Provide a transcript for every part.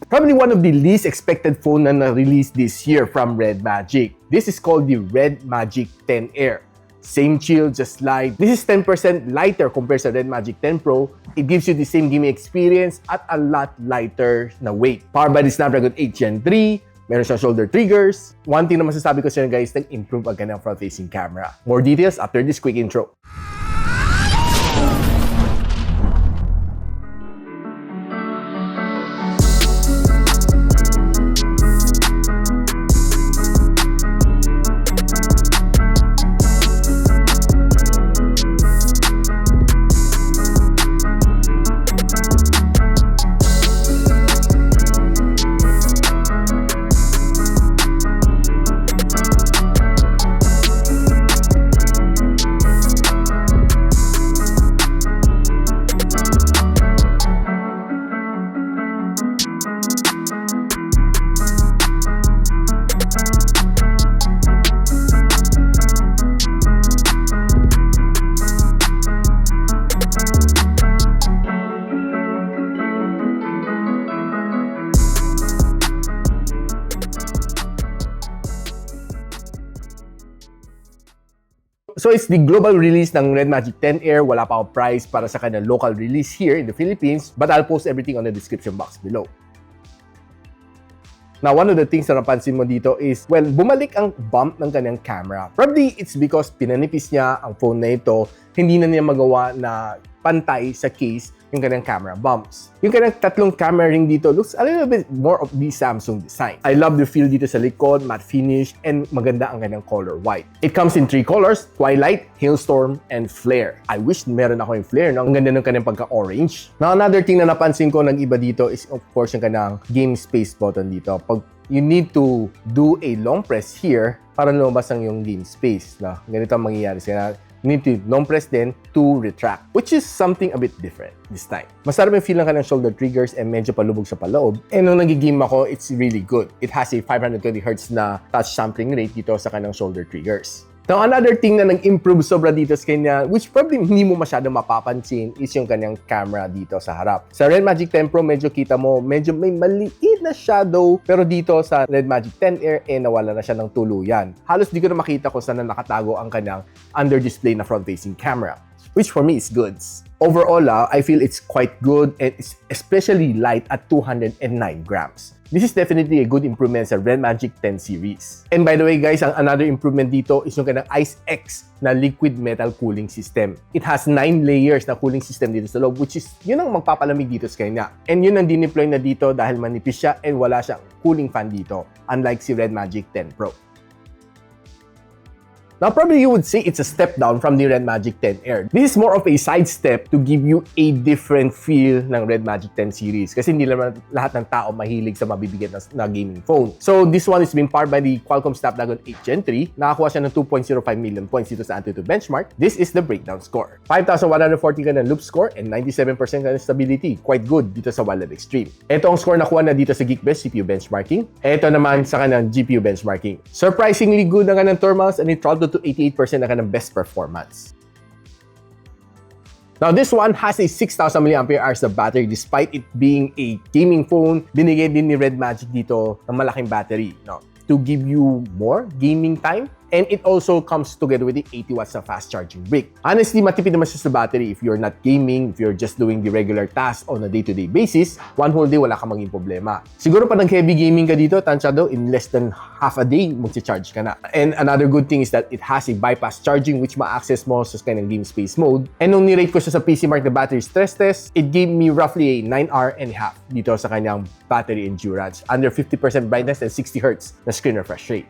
Probably one of the least expected phone na na-release this year from Redmagic. This is called the Redmagic 10 Air. Same chill, just light. This is 10% lighter compared sa Redmagic 10 Pro. It gives you the same gaming experience at a lot lighter na weight. Powered by the Snapdragon 8 Gen 3, meron siyang shoulder triggers. One thing na masasabi ko sa inyo guys, nag-improve ang kanyang front-facing camera. More details after this quick intro. So it's the global release ng Redmagic 10 Air. Wala pa akong price para sa kanyang local release here in the Philippines, but I'll post everything on the description box below. Now, one of the things na napansin mo dito is, well, bumalik ang bump ng kanyang camera. Probably it's because pinanipis niya ang phone na ito, hindi na niya magawa na pantay sa case yung kanyang camera bumps. Yung kanyang tatlong camera ring dito looks a little bit more of the Samsung design. I love the feel dito sa likod, matte finish, and maganda ang kanyang color white. It comes in 3 colors, Twilight, Hailstorm, and Flare. I wish meron ako yung Flare, no? Ang ganda ng kanyang pagka-orange. Now, another thing na napansin ko nag-iba dito is of course yung kanyang game space button dito. Pag you need to do a long press here para lumabas ang yung game space. No? Ganito ang mangyayari sa'yo. You need to long press then to retract, which is something a bit different this time. Masarap yung feel ng kanyang shoulder triggers and medyo palubog sa paloob. And nung nagigame ako, it's really good. It has a 520Hz na touch sampling rate dito sa kanyang shoulder triggers. Now, another thing na nag-improve sobra dito sa kanya, which probably hindi mo masyadong mapapansin, is yung kanyang camera dito sa harap. Sa Redmagic 10 Pro, medyo kita mo, medyo may maliit na shadow, pero dito sa Redmagic 10 Air, nawala na siya ng tuluyan. Halos di ko na makita kung saan na nakatago ang kanyang under-display na front-facing camera, which for me is goods. Overall, I feel it's quite good and it's especially light at 209 grams. This is definitely a good improvement sa Redmagic 10 series. And by the way guys, ang another improvement dito is yung kanyang Ice X na liquid metal cooling system. It has 9 layers na cooling system dito sa loob, which is yun ang magpapalamig dito sa kanya. And yun ang dineploy na dito dahil manipis siya and wala siyang cooling fan dito, unlike si Redmagic 10 Pro. Now, probably you would say it's a step down from the Redmagic 10 Air. This is more of a side step to give you a different feel ng Redmagic 10 series kasi hindi naman lahat ng tao mahilig sa mabibigat na gaming phone. So, this one is being powered by the Qualcomm Snapdragon 8 Gen 3. Nakakuha siya ng 2.05 million points dito sa Antutu benchmark. This is the breakdown score. 5,140 ka ng loop score and 97% ka ng stability. Quite good dito sa Wallet Extreme. Ito ang score nakuha na dito sa Geekbench CPU benchmarking. Ito naman sa kanang GPU benchmarking. Surprisingly good na kanang thermals and it throttled to 88% na kanang best performance. Now, this one has a 6,000 mAh na battery despite it being a gaming phone. Binigay din ni Redmagic dito ng malaking battery, no, to give you more gaming time. And it also comes together with the 80 watts na fast charging brick. Honestly, matipid naman siya sa battery if you're not gaming, if you're just doing the regular tasks on a day-to-day basis. One whole day, wala kang maging problema. Siguro pa nag-heavy gaming ka dito, tansyado, in less than half a day, magsi-charge ka na. And another good thing is that it has a bypass charging which ma-access mo sa kanyang game space mode. And nung nirate ko siya sa PC Mark na battery stress test, it gave me roughly a 9.5 hours dito sa kanyang battery endurance. Under 50% brightness and 60 Hz na screen refresh rate.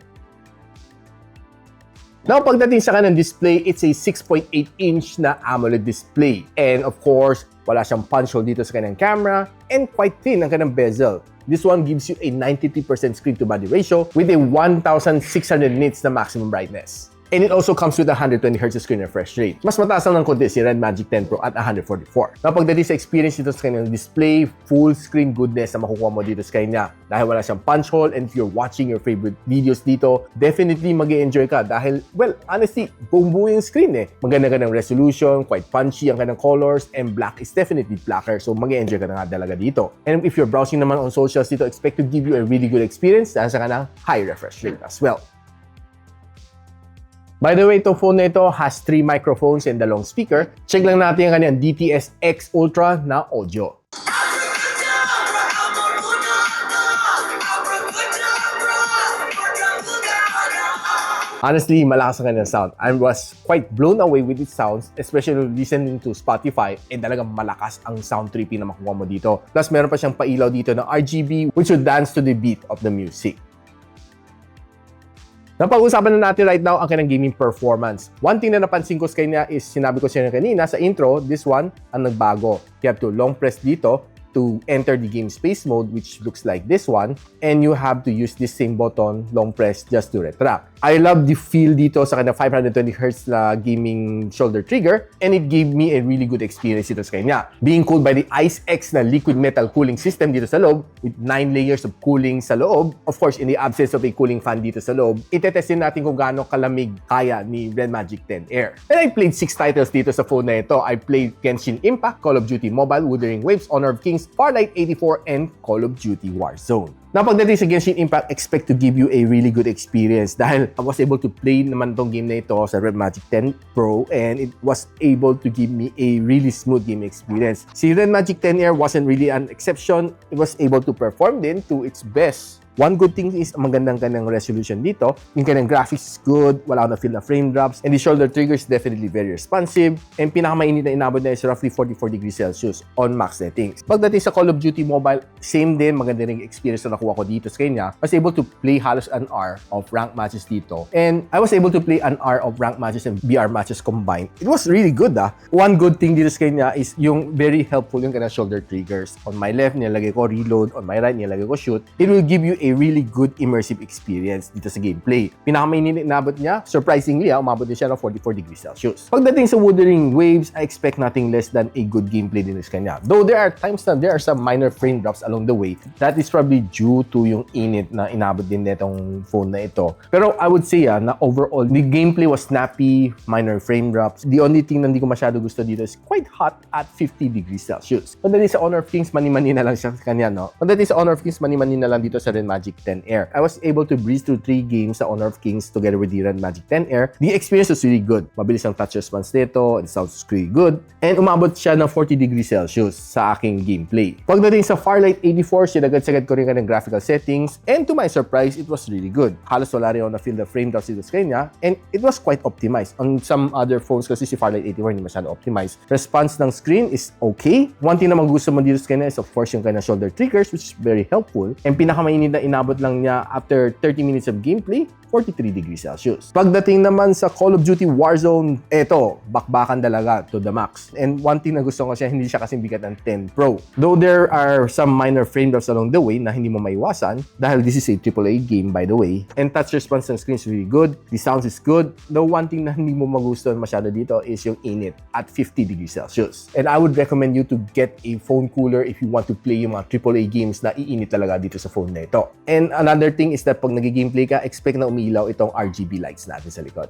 Now, pagdating sa kanang display, it's a 6.8-inch na AMOLED display. And of course, wala siyang punch hole dito sa kanyang camera and quite thin ang kanyang bezel. This one gives you a 93% screen-to-body ratio with a 1,600 nits na maximum brightness. And it also comes with a 120Hz screen refresh rate. Mas mataas lang ng konti si Redmagic 10 Pro at 144. Now, pagdating sa experience dito sa kanyang display, full screen goodness na makukuha mo dito sa kanya. Dahil wala siyang punch hole, and if you're watching your favorite videos dito, definitely mag-e-enjoy ka dahil, well, honestly, buong-buo yung screen eh. Maganda ka ng resolution, quite punchy ang kanyang colors, and black is definitely blacker, so mag-e-enjoy ka na nga talaga dito. And if you're browsing naman on socials dito, expect to give you a really good experience dahil sa kanyang high refresh rate as well. By the way, itong phone na ito has 3 microphones and a long speaker. Check lang natin ang kanyang DTS-X Ultra na audio. Honestly, malakas ang kanyang sound. I was quite blown away with its sounds, especially listening to Spotify, and talagang malakas ang sound tripping na makuha mo dito. Plus, meron pa siyang pailaw dito ng RGB, which would dance to the beat of the music. Napag-usapan na natin right now ang kanyang gaming performance. One thing na napansin ko sa kanya is, sinabi ko siya kanina sa intro, this one ang nagbago. You have to long press dito to enter the game space mode, which looks like this one, and you have to use this same button, long press, just to retract. I love the feel dito sa kanya 520Hz na gaming shoulder trigger, and it gave me a really good experience dito sa kanya. Being cooled by the IceX na liquid metal cooling system dito sa loob, with 9 layers of cooling sa loob, of course, in the absence of a cooling fan dito sa loob, itetestin natin kung gaano kalamig kaya ni Redmagic 10 Air. And I played 6 titles dito sa phone na ito. I played Genshin Impact, Call of Duty Mobile, Wuthering Waves, Honor of Kings, Farlight 84, and Call of Duty Warzone. Now, pagdating sa Genshin Impact, expect to give you a really good experience dahil I was able to play naman tong game na ito sa Redmagic 10 Pro, and it was able to give me a really smooth game experience. Si Redmagic 10 Air wasn't really an exception. It was able to perform din to its best. One good thing is magandang kanyang resolution dito. Yung kanyang graphics is good, wala akong na-feel na frame drops, and the shoulder trigger is definitely very responsive, and pinakamainit na inabot na is roughly 44 degrees Celsius on max settings. Pagdating sa Call of Duty Mobile, same din, maganda rin experience na nakuha ko dito sa kanya. I was able to play halos an hour of ranked matches dito, and I was able to play an hour of ranked matches and VR matches combined. It was really good ah. One good thing dito sa kanya is yung very helpful yung kanyang shoulder triggers. On my left, nilagay ko reload. On my right, nilagay ko shoot. It will give you a really good immersive experience dito sa gameplay. Pinakamainit na inabot niya, surprisingly, umabot din siya ng 44 degrees Celsius. Pagdating sa Wuthering Waves, I expect nothing less than a good gameplay din sa kanya. Though there are times na there are some minor frame drops along the way, that is probably due to yung init na inabot din netong phone na ito. Pero I would say na overall, the gameplay was snappy, minor frame drops. The only thing na hindi ko masyado gusto dito is quite hot at 50 degrees Celsius. Pagdating sa Honor of Kings, mani-mani na lang siya sa kanya, no? Pagdating sa Honor of Kings, mani-mani na lang dito sa Redmagic 10 Air. I was able to breeze through 3 games sa Honor of Kings together with the Redmagic 10 Air. The experience was really good. Mabilis ang touch response nito, it sounds really good, and umabot siya ng 40 degrees Celsius sa aking gameplay. Pagdating sa Farlight 84, sinagad-sagad ko rin ng graphical settings, and to my surprise, it was really good. Halos wala rin ako na-feel the frame drops dito sa kanya, and it was quite optimized. On some other phones kasi si Farlight 84 hindi masyado optimized. Response ng screen is okay. One thing na gusto mo dito sa kanya is of course yung kanya shoulder triggers, which is very helpful, and pinakamainit na inabot lang niya after 30 minutes of gameplay, 43 degrees Celsius. Pagdating naman sa Call of Duty Warzone, eto, bakbakan talaga to the max. And one thing na gusto ko siya, hindi siya kasing bigat ng 10 Pro. Though there are some minor frame drops along the way na hindi mo maiwasan, dahil this is a AAA game by the way, and touch response ng screen is really good, the sounds is good. Though one thing na hindi mo magustuhan masyado dito is yung init at 50 degrees Celsius. And I would recommend you to get a phone cooler if you want to play yung mga AAA games na iinit talaga dito sa phone na ito. And another thing is that pag nag-gameplay ka, expect na umiilaw itong RGB lights natin sa likod.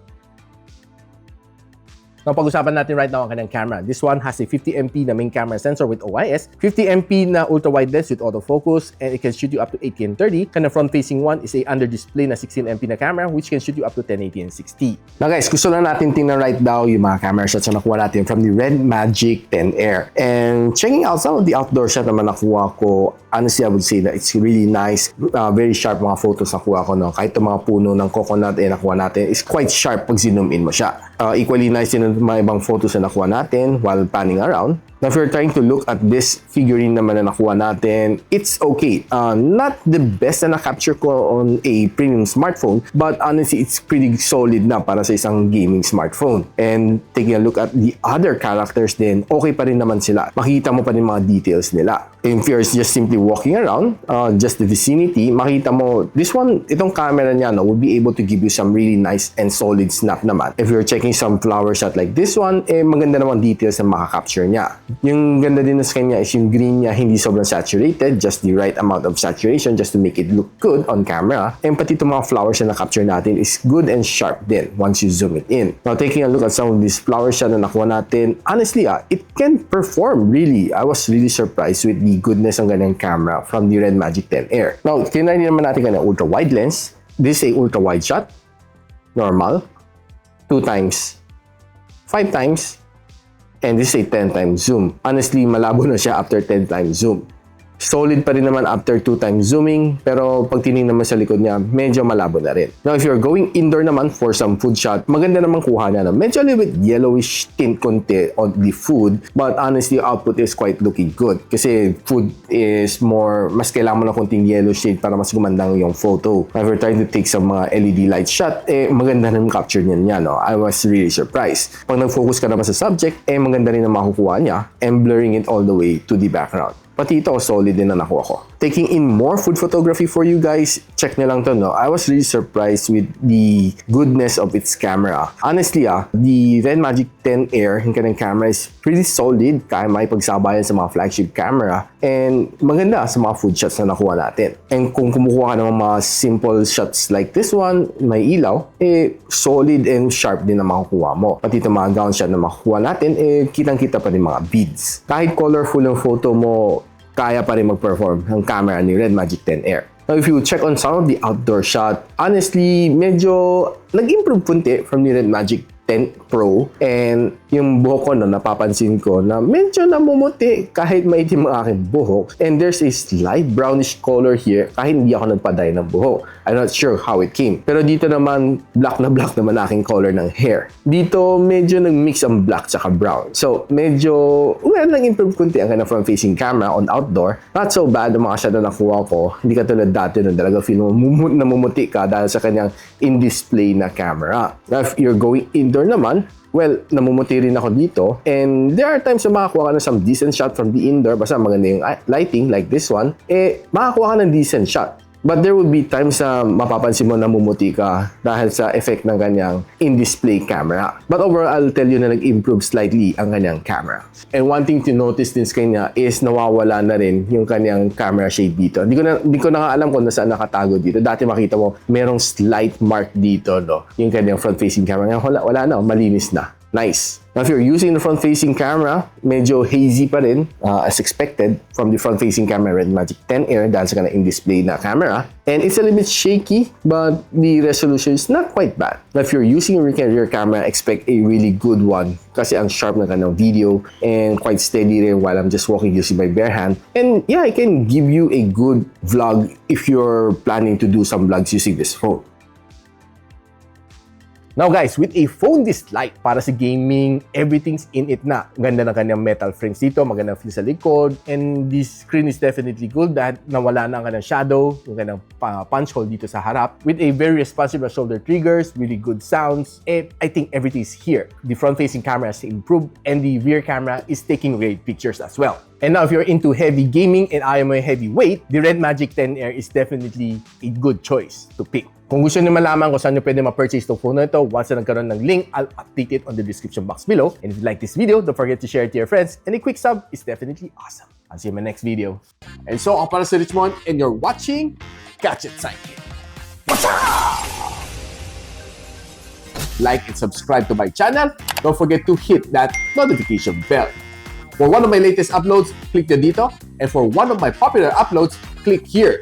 Now, pag-usapan natin right now ang kanyang camera. This one has a 50MP na main camera sensor with OIS, 50MP na ultra-wide lens with autofocus, and it can shoot you up to 8K and 30. Kanyang front-facing one is a under-display na 16MP na camera which can shoot you up to 1080 and 60. Now guys, gusto lang natin tingnan right now yung mga camera shots na nakuha natin from the Redmagic 10 Air. And checking out some of the outdoor shot naman nakuha ko, honestly, I would say that it's really nice. Very sharp mga photos nakuha ko. No? Kahit yung mga puno ng coconut nakuha natin is quite sharp pag zoom in mo siya. Equally nice din mga ibang photos na nakuha natin while panning around. Now, if you're trying to look at this figurine naman na nakuha natin, it's okay. Not the best na na-capture ko on a premium smartphone, but honestly, it's pretty solid na para sa isang gaming smartphone. And taking a look at the other characters din, okay pa rin naman sila. Makita mo pa rin mga details nila. If you're just simply walking around, just the vicinity, makita mo, this one, itong camera niya, no, will be able to give you some really nice and solid snap naman. If you're checking some flower shot like this one, maganda naman details na makaka-capture niya. Yung ganda din sa kanya is yung green niya, hindi sobrang saturated, just the right amount of saturation just to make it look good on camera. And pati itong mga flowers na na-capture natin is good and sharp din once you zoom it in. Now, taking a look at some of these flower shot na nakuha natin, honestly, it can perform really. I was really surprised with the goodness ng ganyang camera from the Redmagic 10 Air. Now, tinry naman natin ganyang ultra-wide lens. This is a ultra-wide shot, normal, 2 times, 5 times, and this is a 10 times zoom. Honestly, malabo na siya after 10 times zoom. Solid pa rin naman after 2 times zooming, pero pag tinignan naman sa likod niya, medyo malabo na rin. Now, if you're going indoor naman for some food shot, maganda naman kuha niya na medyo a little bit yellowish tint konti on the food, but honestly, output is quite looking good. Kasi food is more, mas kailangan mo na konting yellow shade para mas gumandang yung photo. Now, if you're trying to take some mga LED light shot, maganda na yung capture niya, no? I was really surprised. Pag nag-focus ka naman sa subject, maganda rin na makukuha niya and blurring it all the way to the background. Pati ito, solid din na nakuha ko. Taking in more food photography for you guys, check nyo lang to, no? I was really surprised with the goodness of its camera. Honestly, the Redmagic 10 Air, yung kanyang camera is pretty solid, kaya may pagsabayan sa mga flagship camera, and maganda sa mga food shots na nakuha natin. And kung kumukuha ka ng mga simple shots like this one, may ilaw, solid and sharp din na makukuha mo. Pati itong mga gown shot na makukuha natin, kitang-kita pa rin mga beads. Kahit colorful yung photo mo, kaya pa rin mag-perform ang camera ni Redmagic 10 Air. Now, if you check on some of the outdoor shot, honestly, medyo nag-improve punti from the Redmagic 10 Pro, and yung buhok ko, no, napapansin ko na medyo namumuti kahit maitim ang aking buhok, and there's a slight brownish color here kahit hindi ako nagpa-dye ng buhok. I'm not sure how it came. Pero dito naman, black na black naman aking color ng hair. Dito, medyo nag-mix ang black tsaka brown. So, medyo, well, nag-improve kunti ang kanyang front-facing camera on outdoor. Not so bad ang mga shot na nakuha ko. Hindi katulad dati no, talaga feel mo namumuti ka dahil sa kanyang in-display na camera. Now, if you're going indoor naman, well, namumuti rin ako dito. And there are times na makakuha ka ng some decent shot from the indoor. Basta maganda yung lighting like this one. Makakuha ka ng decent shot. But there will be times na mapapansin mo namumuti ka dahil sa effect ng kanyang in-display camera. But overall, I'll tell you na nag-improve slightly ang kanyang camera. And one thing to notice din sa kanya is nawawala na rin yung kanyang camera shade dito. Hindi ko na nga alam kung nasaan nakatago dito. Dati makita mo, merong slight mark dito, no? Yung kanyang front-facing camera. Wala na, malinis na. Nice. Now, if you're using the front-facing camera, medyo hazy pa rin, as expected, from the front-facing camera Redmagic 10 Air dahil sa kanang in-display na camera. And it's a little bit shaky, but the resolution is not quite bad. Now, if you're using a rear camera, expect a really good one kasi ang sharp na kanang video and quite steady rin while I'm just walking using my bare hand. And yeah, I can give you a good vlog if you're planning to do some vlogs using this phone. Now guys, with a phone this light, para sa gaming, everything's in it na. Ganda ng kanyang metal frames dito, magandang feel sa likod, and this screen is definitely good dahil nawala na ang kanyang shadow, yung kanyang punch hole dito sa harap. With a very responsive shoulder triggers, really good sounds, and I think everything is here. The front-facing camera has improved, and the rear camera is taking great pictures as well. And now if you're into heavy gaming and I am a heavyweight, the Redmagic 10 Air is definitely a good choice to pick. Kung gusto niyo malaman kung saan niyo pwede ma-purchase itong phone na ito, once na nagkaroon ng link, I'll update it on the description box below. And if you like this video, don't forget to share it to your friends. And a quick sub is definitely awesome. I'll see you in my next video. And so, ako para si Richmond, and you're watching Gadget Sidekick. Like and subscribe to my channel. Don't forget to hit that notification bell. For one of my latest uploads, click the dito. And for one of my popular uploads, click here.